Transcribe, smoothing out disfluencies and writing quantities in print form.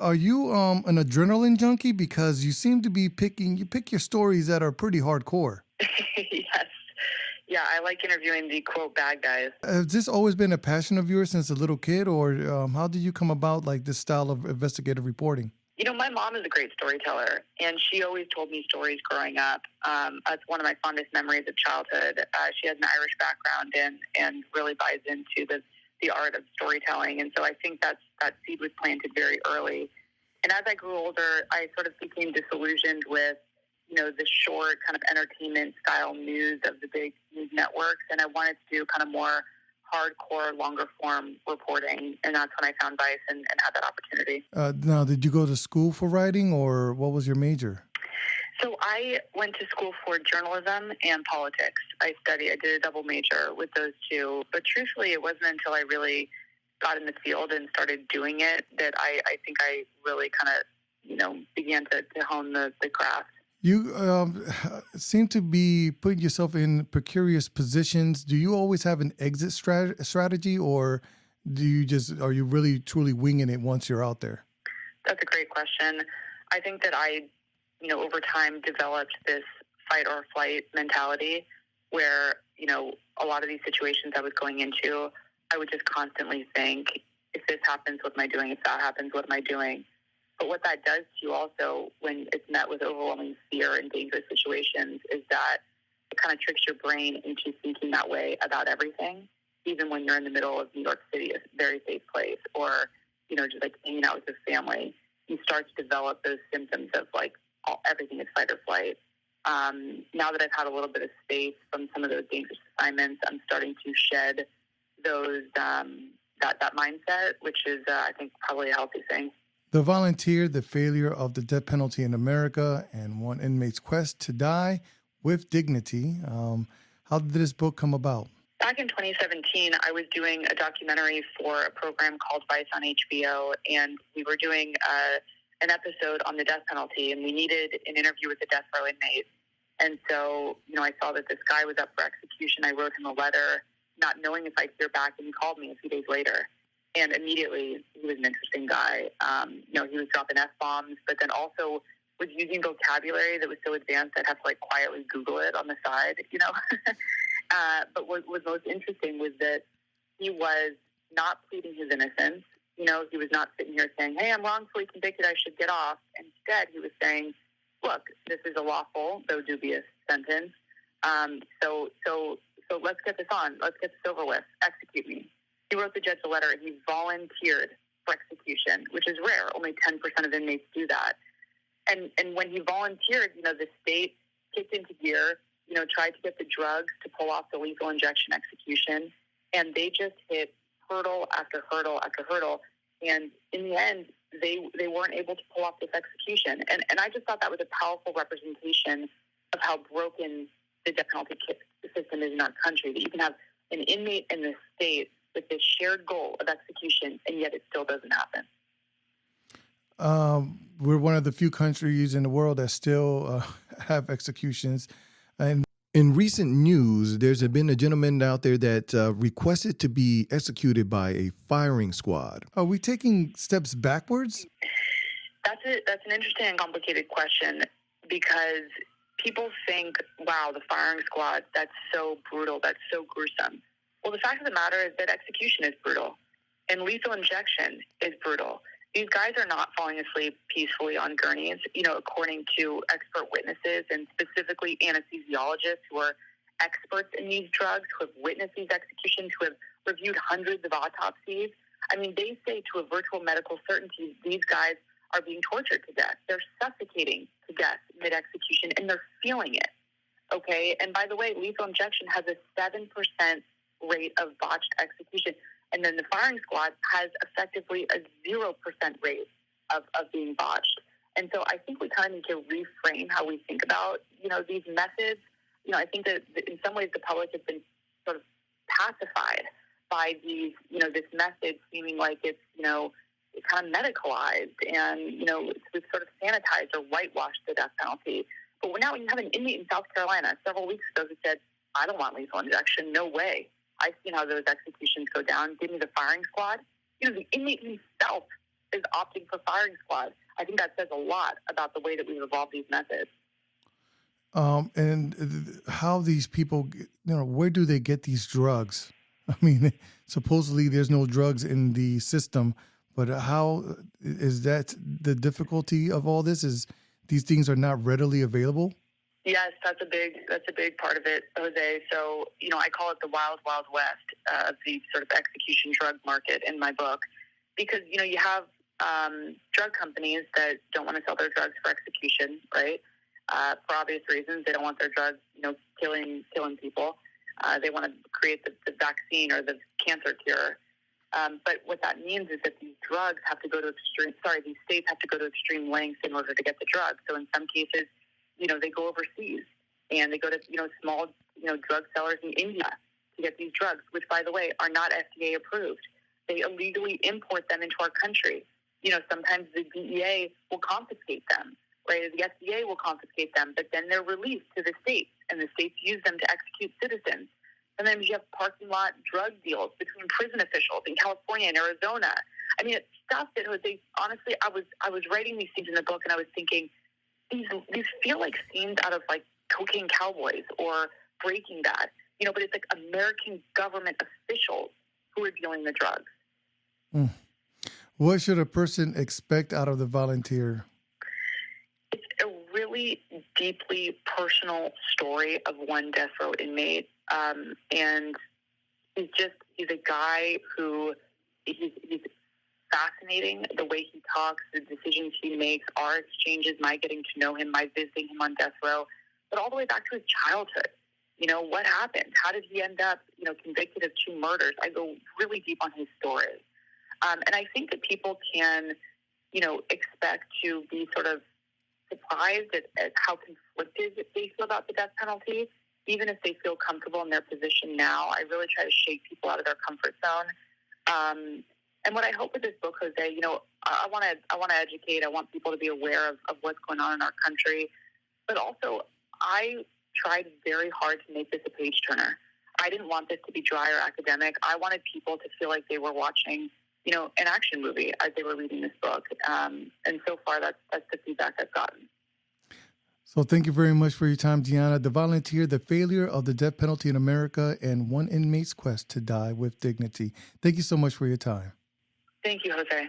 Are you an adrenaline junkie? Because you seem to be you pick your stories that are pretty hardcore. Yes. Yeah, I like interviewing the quote bad guys. Has this always been a passion of yours since a little kid, or how did you come about like this style of investigative reporting? My mom is a great storyteller, and she always told me stories growing up. That's one of my fondest memories of childhood. She has an Irish background and really buys into the art of storytelling, and so I think that seed was planted very early. And as I grew older, I sort of became disillusioned with, the short kind of entertainment style news of the big news networks, and I wanted to do kind of more hardcore, longer form reporting, and that's when I found Vice and had that opportunity. Now, did you go to school for writing, or what was your major? So I went to school for journalism and politics. I did a double major with those two. But truthfully, it wasn't until I really got in the field and started doing it that I think I really kind of, began to hone the craft. You seem to be putting yourself in precarious positions. Do you always have an exit strategy, or are you really truly winging it once you're out there? That's a great question. I think that over time developed this fight or flight mentality where, a lot of these situations I was going into, I would just constantly think, if this happens, what am I doing? If that happens, what am I doing? But what that does to you also when it's met with overwhelming fear in dangerous situations is that it kind of tricks your brain into thinking that way about everything, even when you're in the middle of New York City, a very safe place, or, just like hanging out with your family. You start to develop those symptoms of like everything is fight or flight. Now that I've had a little bit of space from some of those dangerous assignments, I'm starting to shed those that mindset, which is I think probably a healthy thing. The Volunteer, the Failure of the Death Penalty in America, and One Inmate's Quest to Die with Dignity. How did this book come about? Back in 2017, I was doing a documentary for a program called Vice on HBO, and we were doing an episode on the death penalty, and we needed an interview with a death row inmate. And so, I saw that this guy was up for execution. I wrote him a letter, not knowing if I'd hear back, and he called me a few days later. And immediately, he was an interesting guy. He was dropping F-bombs, but then also was using vocabulary that was so advanced I'd have to, like, quietly Google it on the side. But what was most interesting was that he was not pleading his innocence. He was not sitting here saying, hey, I'm wrongfully convicted, I should get off. Instead, he was saying, look, this is a lawful, though dubious sentence. So let's get this on. Let's get this over with. Execute me. He wrote the judge a letter, and he volunteered for execution, which is rare. Only 10% of inmates do that. And when he volunteered, the state kicked into gear, tried to get the drugs to pull off the lethal injection execution, and they just hit hurdle after hurdle after hurdle. And in the end, they weren't able to pull off this execution. And I just thought that was a powerful representation of how broken the death penalty system is in our country, that you can have an inmate in the state with this shared goal of execution, and yet it still doesn't happen. We're one of the few countries in the world that still have executions. And in recent news, there's been a gentleman out there that requested to be executed by a firing squad. Are we taking steps backwards? That's an interesting and complicated question, because people think, wow, the firing squad, that's so brutal, that's so gruesome. Well, the fact of the matter is that execution is brutal, and lethal injection is brutal. These guys are not falling asleep peacefully on gurneys, according to expert witnesses and specifically anesthesiologists who are experts in these drugs, who have witnessed these executions, who have reviewed hundreds of autopsies. I mean, they say to a virtual medical certainty, these guys are being tortured to death. They're suffocating to death mid-execution, and they're feeling it, okay? And by the way, lethal injection has a 7% rate of botched execution. And then the firing squad has effectively a 0% rate of being botched. And so I think we kind of need to reframe how we think about, these methods. I think that in some ways the public has been sort of pacified by these, this method seeming like it's, it's kind of medicalized and, we've sort of sanitized or whitewashed the death penalty. But now when you have an inmate in South Carolina several weeks ago who said, I don't want lethal injection, no way. I've seen how those executions go down. Give me the firing squad. The inmate himself is opting for firing squad. I think that says a lot about the way that we've evolved these methods. And how these people, where do they get these drugs? I mean, supposedly there's no drugs in the system, but how is that the difficulty of all this? Is these things are not readily available? Yes, that's a big part of it, Jose. So, I call it the wild, wild west of the sort of execution drug market in my book, because, you have drug companies that don't want to sell their drugs for execution, right? For obvious reasons. They don't want their drugs, killing people. They want to create the vaccine or the cancer cure. But what that means is that these drugs have to go to these states have to go to extreme lengths in order to get the drugs. So in some cases, they go overseas and they go to, small, drug sellers in India to get these drugs, which, by the way, are not FDA approved. They illegally import them into our country. Sometimes the DEA will confiscate them, right? The FDA will confiscate them, but then they're released to the states, and the states use them to execute citizens. And then you have parking lot drug deals between prison officials in California and Arizona. I mean, it's stuff that honestly, I was writing these scenes in the book, and I was thinking, these feel like scenes out of like Cocaine Cowboys or Breaking Bad, but it's like American government officials who are dealing the drugs. Mm. What should a person expect out of the volunteer? It's a really deeply personal story of one death row inmate. And he's a guy who he's fascinating, the way he talks, the decisions he makes, our exchanges, my getting to know him, my visiting him on death row, but all the way back to his childhood. What happened? How did he end up, convicted of 2 murders? I go really deep on his story. And I think that people can, expect to be sort of surprised at how conflicted they feel about the death penalty, even if they feel comfortable in their position now. I really try to shake people out of their comfort zone. And what I hope with this book, Jose, I want to educate. I want people to be aware of what's going on in our country. But also, I tried very hard to make this a page turner. I didn't want this to be dry or academic. I wanted people to feel like they were watching, an action movie as they were reading this book. And so far, that's the feedback I've gotten. So thank you very much for your time, Gianna. The Volunteer, the Failure of the Death Penalty in America, and one inmate's quest to die with dignity. Thank you so much for your time. Thank you, Jose.